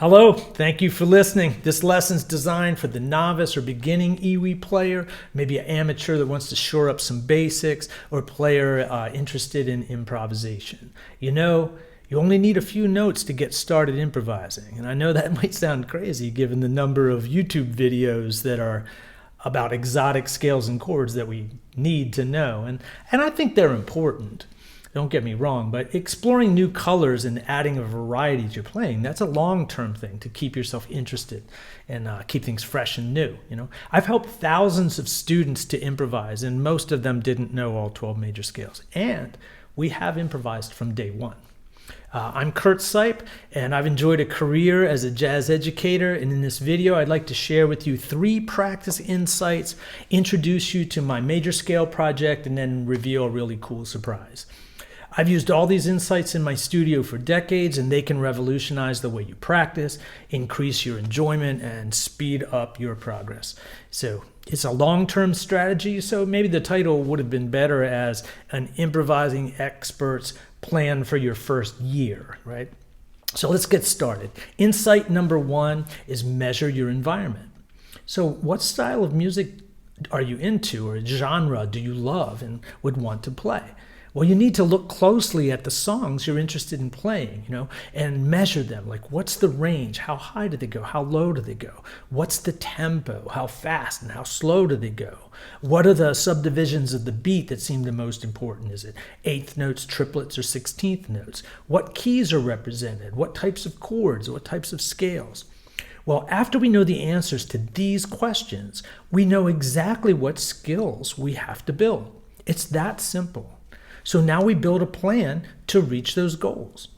Hello, thank you for listening. This lesson's designed for the novice or beginning EWI player, maybe an amateur that wants to shore up some basics, or a player interested in improvisation. You only need a few notes to get started improvising. And I know that might sound crazy given the number of YouTube videos that are about exotic scales and chords that we need to know. And I think they're important. Don't get me wrong, but exploring new colors and adding a variety to your playing, that's a long-term thing to keep yourself interested and keep things fresh and new. I've helped thousands of students to improvise, and most of them didn't know all 12 major scales. And we have improvised from day one. I'm Curt Sipe, and I've enjoyed a career as a jazz educator. And in this video, I'd like to share with you 3 practice insights, introduce you to my major scale project, and then reveal a really cool surprise. I've used all these insights in my studio for decades, and they can revolutionize the way you practice, increase your enjoyment, and speed up your progress. So it's a long-term strategy, so maybe the title would have been better as an improvising expert's plan for your first year, right? So let's get started. Insight number 1 is measure your environment. So what style of music are you into, or genre do you love and would want to play? Well, you need to look closely at the songs you're interested in playing, and measure them. Like, what's the range? How high do they go? How low do they go? What's the tempo? How fast and how slow do they go? What are the subdivisions of the beat that seem the most important? Is it eighth notes, triplets, or 16th notes? What keys are represented? What types of chords? What types of scales? Well, after we know the answers to these questions, we know exactly what skills we have to build. It's that simple. So now we build a plan to reach those goals.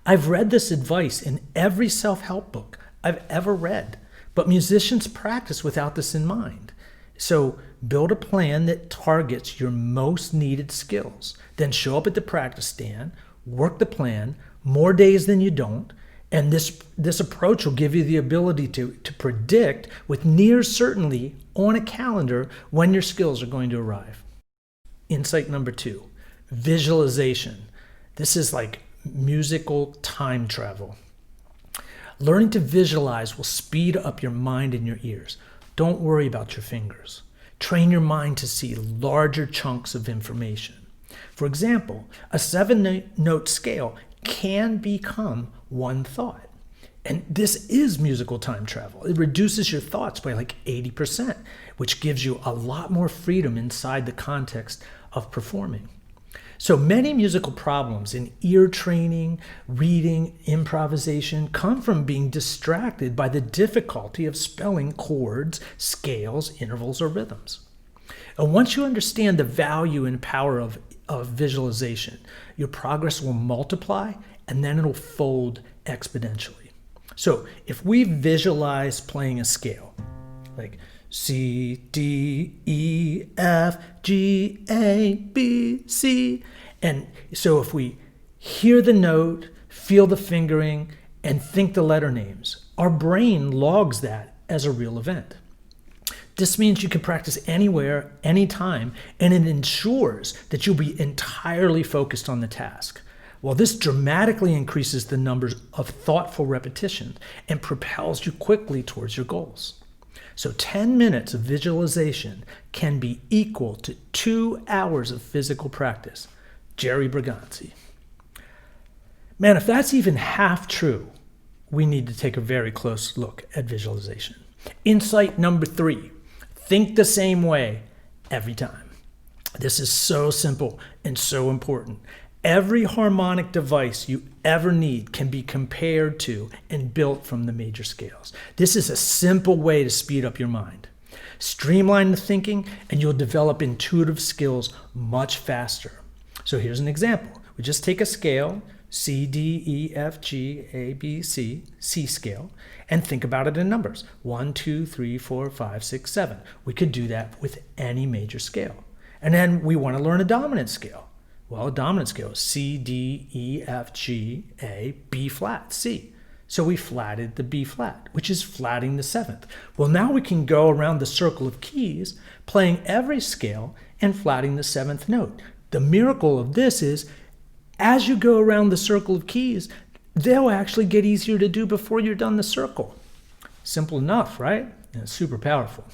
I've read this advice in every self-help book I've ever read, but musicians practice without this in mind. So build a plan that targets your most needed skills. Then show up at the practice stand, work the plan, more days than you don't, and this approach will give you the ability to predict with near certainty on a calendar when your skills are going to arrive. Insight number 2, visualization. This is like musical time travel. Learning to visualize will speed up your mind and your ears. Don't worry about your fingers. Train your mind to see larger chunks of information. For example, a 7-note scale can become one thought. And this is musical time travel. It reduces your thoughts by like 80%, which gives you a lot more freedom inside the context of performing. So many musical problems in ear training, reading, improvisation come from being distracted by the difficulty of spelling chords, scales, intervals, or rhythms. And once you understand the value and power of visualization, your progress will multiply, and then it'll fold exponentially. So if we visualize playing a scale, like C, D, E, F, G, A, B, C. And so if we hear the note, feel the fingering, and think the letter names, our brain logs that as a real event. This means you can practice anywhere, anytime, and it ensures that you'll be entirely focused on the task. Well, this dramatically increases the numbers of thoughtful repetitions and propels you quickly towards your goals. So 10 minutes of visualization can be equal to 2 hours of physical practice. Jerry Brigance. Man, if that's even half true, we need to take a very close look at visualization. Insight number 3, think the same way every time. This is so simple and so important. Every harmonic device you ever need can be compared to and built from the major scales. This is a simple way to speed up your mind. Streamline the thinking, and you'll develop intuitive skills much faster. So here's an example. We just take a scale, C, D, E, F, G, A, B, C, C scale, and think about it in numbers. 1, 2, 3, 4, 5, 6, 7. We could do that with any major scale. And then we want to learn a dominant scale. Well, a dominant scale is C, D, E, F, G, A, B flat, C. So we flatted the B flat, which is flatting the 7th. Well, now we can go around the circle of keys, playing every scale and flatting the 7th note. The miracle of this is, as you go around the circle of keys, they'll actually get easier to do before you're done the circle. Simple enough, right? And it's super powerful.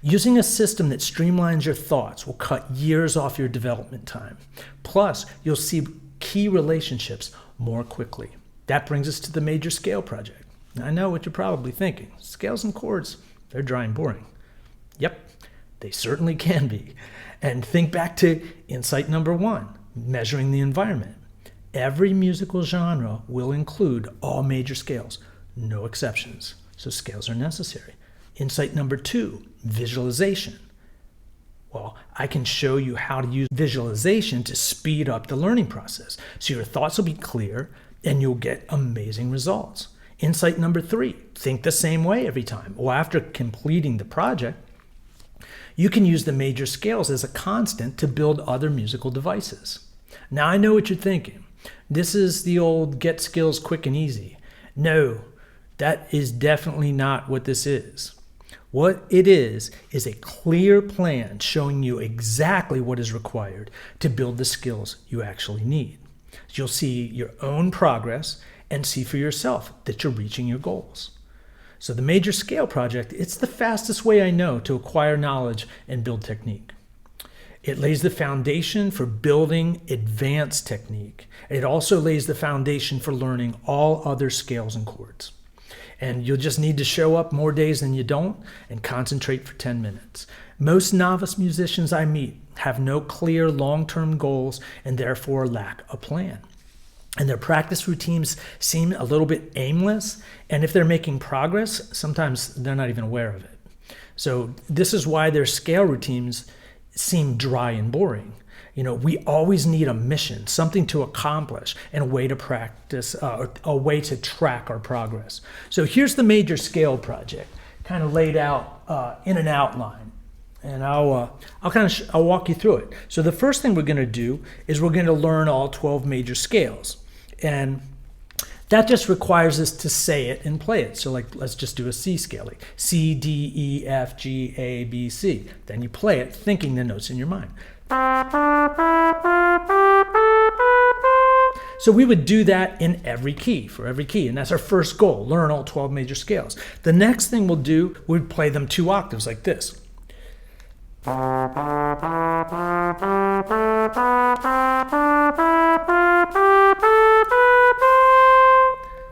Using a system that streamlines your thoughts will cut years off your development time. Plus, you'll see key relationships more quickly. That brings us to the major scale project. Now, I know what you're probably thinking. Scales and chords, they're dry and boring. Yep, they certainly can be. And think back to insight number 1, measuring the environment. Every musical genre will include all major scales, no exceptions. So scales are necessary. Insight number 2, visualization. Well, I can show you how to use visualization to speed up the learning process. So your thoughts will be clear and you'll get amazing results. Insight number 3, think the same way every time. Well, after completing the project, you can use the major scales as a constant to build other musical devices. Now I know what you're thinking. This is the old get skills quick and easy. No, that is definitely not what this is. What it is a clear plan showing you exactly what is required to build the skills you actually need. You'll see your own progress and see for yourself that you're reaching your goals. So the major scale project, it's the fastest way I know to acquire knowledge and build technique. It lays the foundation for building advanced technique. It also lays the foundation for learning all other scales and chords. And you'll just need to show up more days than you don't and concentrate for 10 minutes. Most novice musicians I meet have no clear long-term goals and therefore lack a plan. And their practice routines seem a little bit aimless. And if they're making progress, sometimes they're not even aware of it. So this is why their scale routines seem dry and boring. You know, we always need a mission, something to accomplish, and a way to practice, a way to track our progress. So here's the major scale project, kind of laid out in an outline, and I'll walk you through it. So the first thing we're going to do is we're going to learn all 12 major scales, and that just requires us to say it and play it. So like, let's just do a C scale, like C, D, E, F, G, A, B, C. Then you play it, thinking the notes in your mind. So we would do that in every key, for every key, and that's our first goal, learn all 12 major scales. The next thing we'll do, we'd play them 2 octaves like this.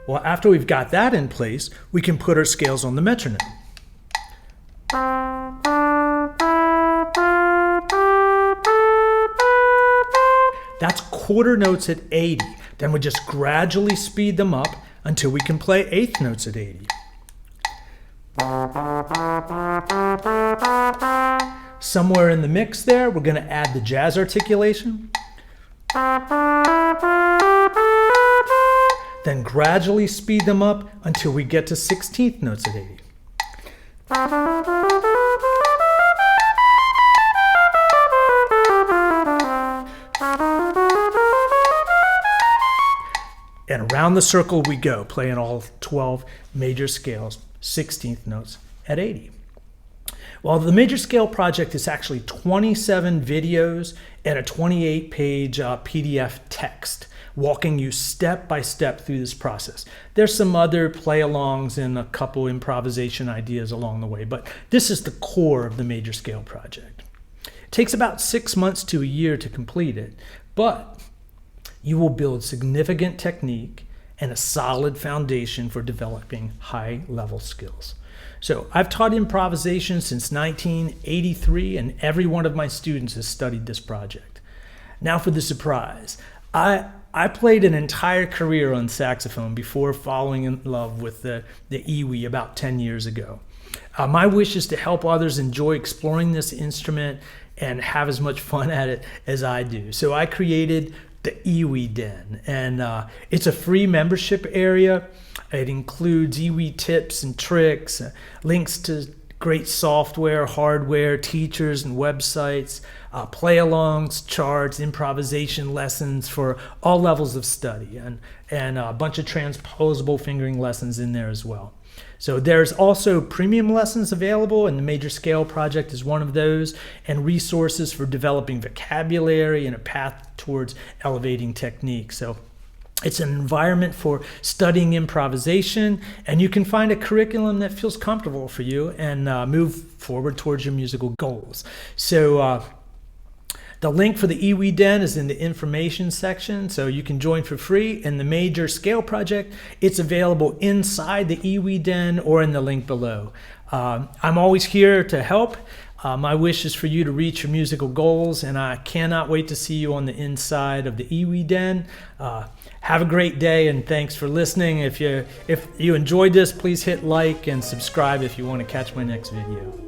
Well, after we've got that in place, we can put our scales on the metronome. That's quarter notes at 80. Then we just gradually speed them up until we can play eighth notes at 80. Somewhere in the mix there, we're going to add the jazz articulation. Then gradually speed them up until we get to 16th notes at 80. And around the circle we go, playing all 12 major scales, 16th notes at 80. Well, the major scale project is actually 27 videos and a 28-page PDF text, walking you step by step through this process. There's some other play-alongs and a couple improvisation ideas along the way, but this is the core of the major scale project. It takes about 6 months to a year to complete it, but you will build significant technique and a solid foundation for developing high-level skills. So I've taught improvisation since 1983, and every one of my students has studied this project. Now for the surprise. I played an entire career on saxophone before falling in love with the EWI about 10 years ago. My wish is to help others enjoy exploring this instrument and have as much fun at it as I do. So I created the EWI Den, and it's a free membership area. It includes EWI tips and tricks, links to great software, hardware, teachers and websites, play-alongs, charts, improvisation lessons for all levels of study, and a bunch of transposable fingering lessons in there as well. So there's also premium lessons available, and the Major Scale Project is one of those, and resources for developing vocabulary and a path towards elevating technique. So It's an environment for studying improvisation, and you can find a curriculum that feels comfortable for you and move forward towards your musical goals. So the link for the EWI Den is in the information section, so you can join for free. And the major scale project, it's available inside the EWI Den or in the link below. I'm always here to help. My wish is for you to reach your musical goals, and I cannot wait to see you on the inside of the EWI Den. Have a great day, and thanks for listening. If you enjoyed this, please hit like and subscribe if you want to catch my next video.